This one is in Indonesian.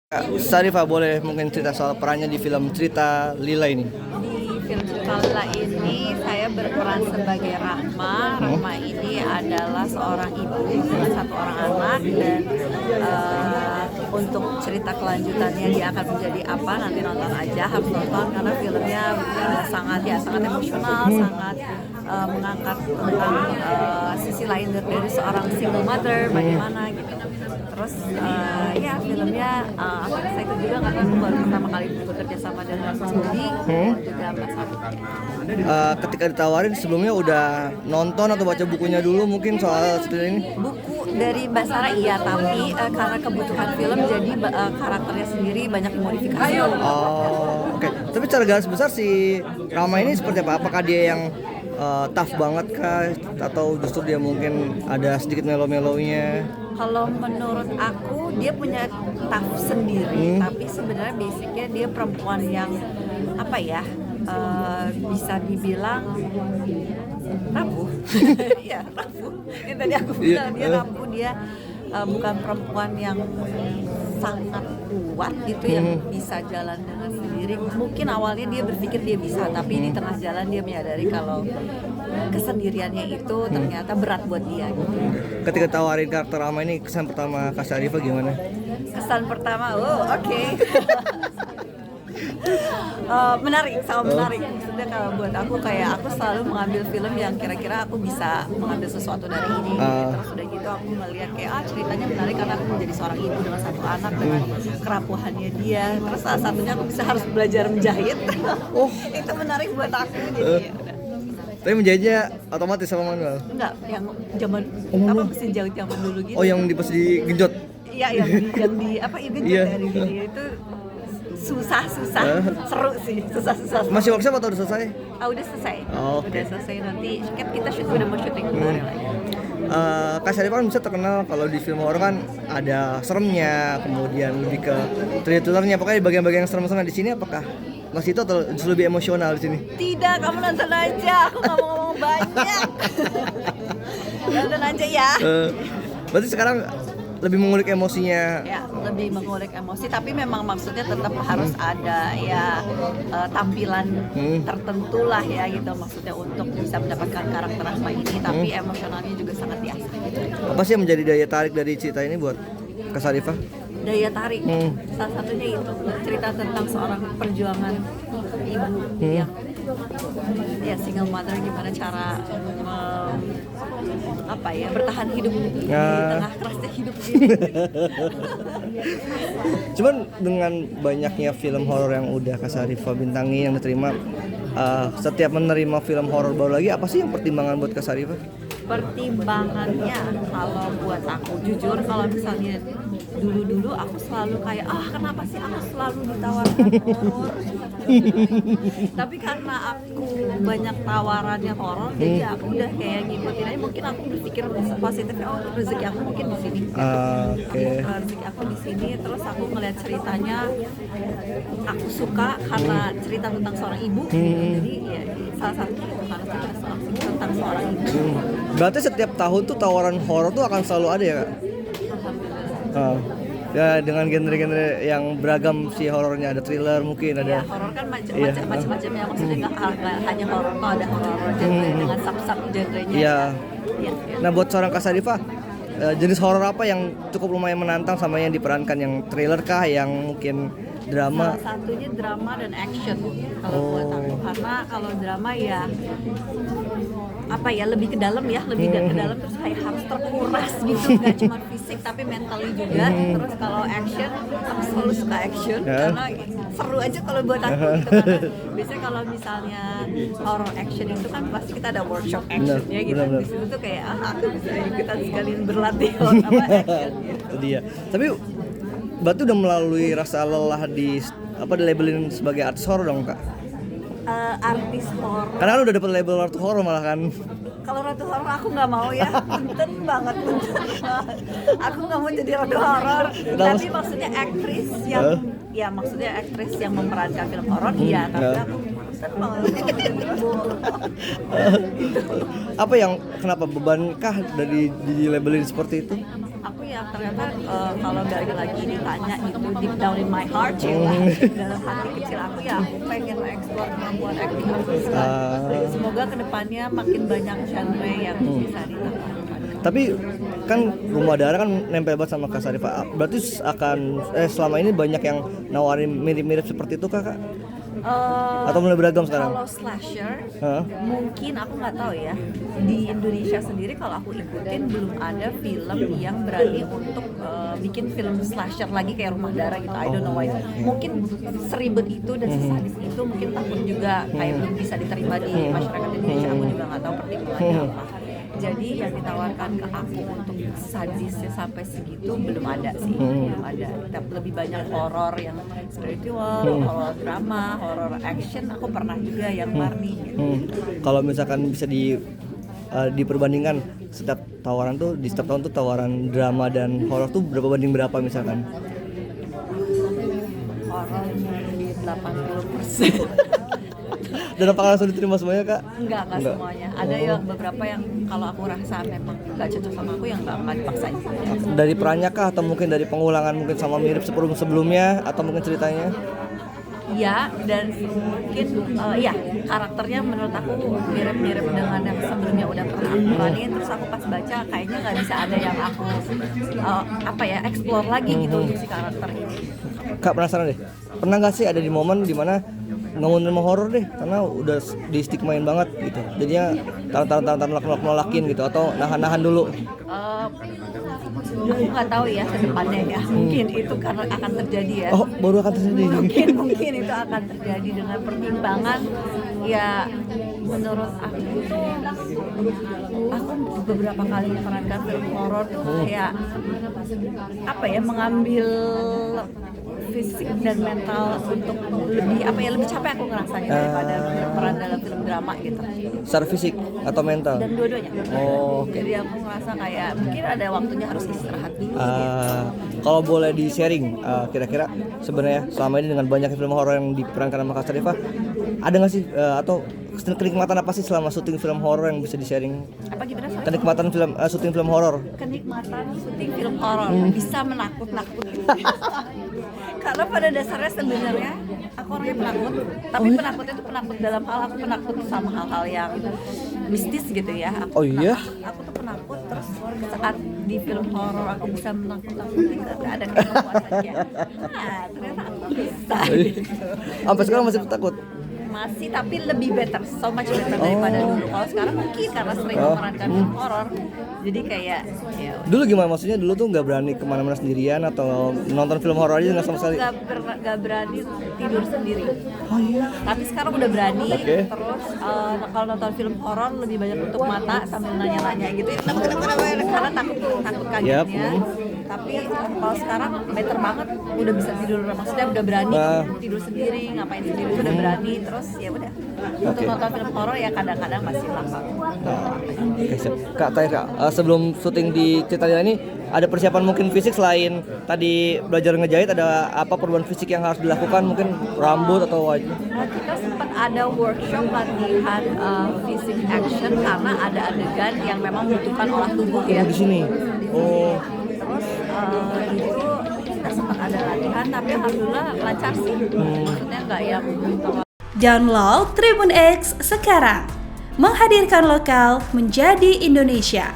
Kak Sarifah boleh mungkin cerita soal perannya di film Cerita Lila ini? Di film Cerita Lila ini saya berperan sebagai Rahma. Rahma ini adalah seorang ibu dengan satu orang anak dan untuk cerita kelanjutannya dia akan menjadi apa nanti nonton aja, harus nonton karena filmnya sangat emosional, sangat mengangkat tentang sisi lain dari seorang single mother, bagaimana gitu. Terus ya filmnya aku excited juga karena aku baru pertama kali bekerja sama dengan Mas Budi juga Mas Abi. Ketika ditawarin sebelumnya udah nonton atau baca bukunya dulu mungkin soal cerita ini? Buku dari Mbak Sarah iya, tapi karena kebutuhan film jadi karakternya sendiri banyak dimodifikasi. Oh, oke. Tapi secara garis besar si Rama ini seperti apa? Apakah dia yang tough banget kah? Atau justru dia mungkin ada sedikit melo-melonya? Kalau menurut aku dia punya tough sendiri, tapi sebenarnya basicnya dia perempuan yang apa ya, bisa dibilang rapuh. Iya, rapuh. Yang tadi aku bilang dia rapuh, dia bukan perempuan yang sangat kuat gitu yang bisa jalan dengan sendiri. Mungkin awalnya dia berpikir dia bisa, tapi di tengah jalan dia menyadari kalau kesendiriannya itu ternyata berat buat dia gitu. Ketika tawarin karakter Rama ini, kesan pertama Kak Sarifah gimana? Kesan pertama, oke. Menarik, sangat menarik. Maksudnya kalau buat aku kayak aku selalu mengambil film yang kira-kira aku bisa mengambil sesuatu dari ini. Terus udah gitu aku melihat kayak ceritanya menarik karena aku menjadi seorang ibu dengan satu anak dengan kerapuhannya dia. Terus salah satunya aku bisa harus belajar menjahit. Itu menarik buat aku jadi. Tapi menjahitnya otomatis sama manual? Enggak, yang zaman apa mesin jahit zaman dulu gitu. Oh, yang pas digenjot? Iya, yang di apa ya genjot dari video itu susah seru sih, susah. Masih workshop atau udah selesai? Udah selesai. Okay. Udah selesai, nanti kita udah mau syuting kemarin lagi. Kak Sarifah kan bisa terkenal kalau di film horor kan ada seremnya, kemudian lebih ke thriller-thrillernya. Pokoknya bagian-bagian yang serem-serem di sini apakah masih itu atau justru lebih emosional di sini? Tidak, kamu nonton aja. Aku nggak mau ngomong banyak. Nonton aja ya. Berarti sekarang lebih mengulik emosinya. Ya, lebih mengulik emosi, tapi memang maksudnya tetap harus ada ya tampilan tertentu lah ya gitu, maksudnya untuk bisa mendapatkan karakter Rahma ini, tapi emosionalnya juga sangat biasa. Apa sih yang menjadi daya tarik dari cerita ini buat Kak Sarifah? Daya tarik, salah satunya itu cerita tentang seorang perjuangan ibu yang ya single mother, gimana cara bertahan hidup di tengah kerasnya hidup ini. Cuman dengan banyaknya film horor yang udah Kak Sarifah bintangi yang diterima, setiap menerima film horor baru lagi, apa sih yang pertimbangan buat Kak Sarifah? Pertimbangannya kalau buat aku jujur, kalau misalnya dulu aku selalu kayak kenapa sih aku selalu ditawarkan horor. Tapi karena aku banyak tawarannya horor, jadi aku udah kayak ngikutin aja. Mungkin aku berpikir positif, rezeki aku mungkin di sini. Rezeki aku di sini. Terus aku ngeliat ceritanya, aku suka karena cerita tentang seorang ibu. Jadi ya salah satunya itu karena cerita tentang seorang ibu. Berarti setiap tahun tuh tawaran horor tuh akan selalu ada ya, Kak? Ya, dengan genre-genre yang beragam sih horornya, ada thriller mungkin ada. Ya, horor kan macam-macam ya, maksudnya nggak hanya horor, kok ada horor genre dengan sub genrenya. Iya. Ya. Nah, buat seorang Kak Sarifah, jenis horor apa yang cukup lumayan menantang sama yang diperankan, yang thriller kah, yang mungkin drama? Salah satunya drama dan action kalau buat aku, karena kalau drama ya lebih ke dalam ya, lebih ke dalam, terus kayak harus terkuras gitu, nggak cuma fisik tapi mentally juga. Terus kalau action, aku selalu suka action karena seru aja kalau buat aku gitu. Karena biasanya kalau misalnya horror action itu kan pasti kita ada workshop actionnya gitu. Di situ tuh kayak aku bisa ikutan sekalian berlatih action gitu. Itu dia. Tapi berarti udah melalui rasa lelah di labelin sebagai artis horor dong, Kak? Artis horor. Karena kan udah dapet label ratu horor malah kan. Kalau ratu horor aku nggak mau ya, punten banget. Aku nggak mau jadi ratu horor. Tapi maksudnya aktris yang memerankan film horor, iya. Tapi aku punten banget. Apa yang kenapa bebankah dari di labelin seperti itu? aku ya ternyata kalau balik lagi ditanya itu deep down in my heart ya, dalam hati kecil aku ya aku pengen explore kemampuan acting aku. Semoga kedepannya makin banyak genre yang bisa ditawarkan. Tapi kan Rumah Darah kan nempel banget sama Kak Sarifah. Berarti akan selama ini banyak yang nawarin mirip-mirip seperti itu Kak? Atau mulai beragam sekarang? Kalau slasher, mungkin aku nggak tahu ya. Di Indonesia sendiri kalau aku ikutin belum ada film yang berani untuk bikin film slasher lagi kayak Rumah Darah gitu. I don't know why. Mungkin seribet itu dan sesadis itu mungkin takut juga kayak belum bisa diterima di masyarakat Indonesia. Aku juga nggak tahu pertimbangannya apa. Jadi yang ditawarkan ke aku untuk sadisnya sampai segitu belum ada sih, belum ada. Kita lebih banyak horor yang spiritual, horor drama, horor action. Aku pernah juga yang warni. Kalau misalkan bisa diperbandingkan setiap tawaran tuh di setiap tahun tuh tawaran drama dan horor tuh berapa banding berapa misalkan? Horor di 80%. Dan apakah langsung diterima semuanya Kak? Enggak semuanya. Ada yang beberapa yang kalau aku rasa memang nggak cocok sama aku yang nggak dipaksain. Dari perannya kah atau mungkin dari pengulangan mungkin sama mirip sebelumnya atau mungkin ceritanya? Iya, dan mungkin ya karakternya menurut aku mirip-mirip dengan yang sebelumnya udah pernah aku jalanin. Terus aku pas baca kayaknya nggak bisa ada yang aku explore lagi gitu untuk si karakter ini. Kak penasaran deh, pernah nggak sih ada di momen dimana nggak mau nerima horor deh karena udah di-stigmain banget gitu, jadinya nolak-nolakin gitu atau nahan-nahan dulu? Aku nggak tahu ya ke depannya ya, mungkin itu karena akan terjadi ya. Oh, baru akan terjadi. Mungkin itu akan terjadi dengan pertimbangan ya. Menurut aku beberapa kali memerankan film horor tuh kayak mengambil fisik dan mental untuk lebih capek aku ngerasanya daripada berperan dalam film drama gitu. Secara fisik atau mental? Dan dua-duanya. Oh, jadi aku ngerasa kayak mungkin ada waktunya harus istirahat dulu. Kalau boleh di sharing, kira-kira sebenarnya selama ini dengan banyak film horor yang diperankan sama Kak Sarifah, ada nggak sih atau kenikmatan apa sih selama syuting film horor yang bisa di sharing? Apa gimana? Kenikmatan syuting film horor. Kenikmatan syuting film horor bisa menakut-nakuti. Karena pada dasarnya sebenarnya aku orangnya penakut, tapi penakutnya itu penakut dalam hal aku penakut sama hal-hal yang mistis gitu ya. Aku tuh penakut, terus saat di film horor aku bisa menakut-nakuti karena ada kepuasannya. Ternyata aku bisa. Sampai sekarang masih takut? Masih, tapi lebih better, so much better daripada dulu. Kalau sekarang mungkin karena sering memerankan film horor, jadi kayak ya. Dulu gimana? Maksudnya dulu tuh nggak berani kemana-mana sendirian atau nonton film horor aja nggak sama sekali? Nggak berani tidur sendiri. Tapi sekarang udah berani. Terus kalau nonton film horor lebih banyak tutup mata sambil nanya-nanya gitu. Karena takut kagetnya. Tapi kalau sekarang better banget, udah bisa tidur, maksudnya udah berani tidur sendiri, ngapain sendiri udah berani. Terus ya udah. Untuk nonton film horor ya kadang-kadang masih lapar. Kak, tanya Kak, sebelum syuting di Citra ini ada persiapan mungkin fisik selain tadi belajar ngejahit, ada apa perubahan fisik yang harus dilakukan, mungkin rambut atau wajah? Kita sempat ada workshop latihan fisik action karena ada adegan yang memang membutuhkan olah tubuh ya. Di sini. Terus itu kita sempat ada latihan, tapi alhamdulillah lancar sih. Maksudnya nggak yang Download Tribun X sekarang, menghadirkan lokal menjadi Indonesia.